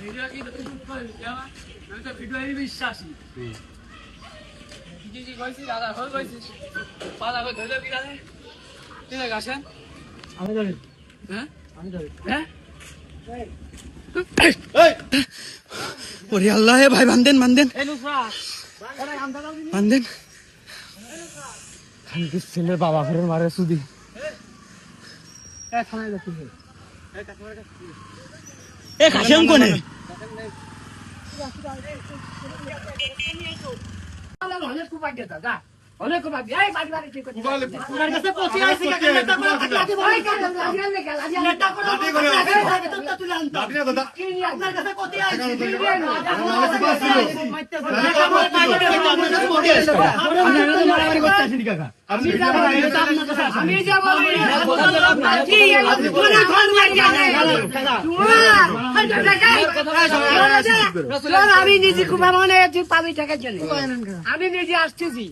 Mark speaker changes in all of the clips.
Speaker 1: Video কি আমি তো ভিডিও বিশ্বাসী কি কইছি দাদা হল কইছি পালা করে ধরে কি দাদা ঠিক আছে আসেন আমি ধরে হ্যাঁ আমি ধরে হ্যাঁ
Speaker 2: ওরে আল্লাহ হে ভাই বান্ধেন বান্ধেন বান্ধেন ছেলের বাবা ফেরের মারে সুদি এ খাসেন কোনে
Speaker 1: অনেক বাদ এই বাড়ি বাড়ি ঠিক আছে তোমার কাছে কোটি আইছে নেতা করে থাকতে ভাই নেতা করে তো তুলে আনতো কি নিয়ে আপনার কাছে কোটি আইছে আমি যাব আমি নিজে কুমা মনে পাবি টাকার জন্য আমি নিজে আসতেছি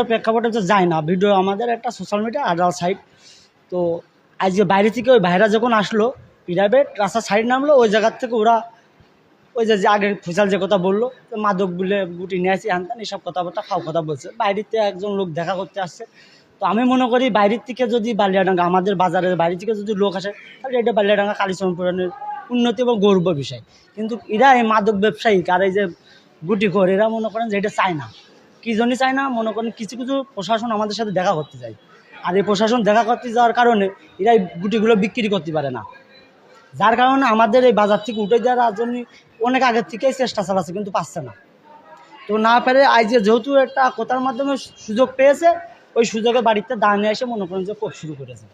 Speaker 3: প্রেক্ষাপটে তো যায় না ভিডিও আমাদের একটা সোশ্যাল মিডিয়া আডাল সাইট। তো আজকে বাইরে থেকে ওই ভাইরা যখন আসলো প্রাইভেট রাস্তার সাইড নামলো ওই জায়গার থেকে ওরা ওই যে আগে ফেসাল যে কথা বললো মাদক বলে গুটি নিয়ে আসি আনতেন এইসব কথাবার্তা খাও কথা বলছে। বাইরেতে একজন লোক দেখা করতে আসছে। তো আমি মনে করি বাইরের থেকে যদি বালিয়াডাঙ্গা আমাদের বাজারের বাইরে থেকে যদি লোক আসে তাহলে এটা বালিয়াডাঙ্গা কালীচরণ পুরাণের উন্নতি এবং গৌরব বিষয়। কিন্তু এরা এই মাদক ব্যবসায়ী আর এই যে গুটি করে এরা মনে করেন যে এটা চায় না। কী জন্যই চায় না মনে করেন কিছু কিছু প্রশাসন আমাদের সাথে দেখা করতে যায় আর এই প্রশাসন দেখা করতে যাওয়ার কারণে এরা এই গুটিগুলো বিক্রি করতে পারে না, যার কারণে আমাদের এই বাজার থেকে উঠে যাওয়ার জন্য অনেক আগের থেকেই চেষ্টা চালাচ্ছে কিন্তু পাচ্ছে না। তো না পেরে আজ যেহেতু একটা কথার মাধ্যমে সুযোগ পেয়েছে ওই সুযোগে বাড়িতে দাঁড়িয়ে এসে মনে করেন যে কোপ শুরু করেছে।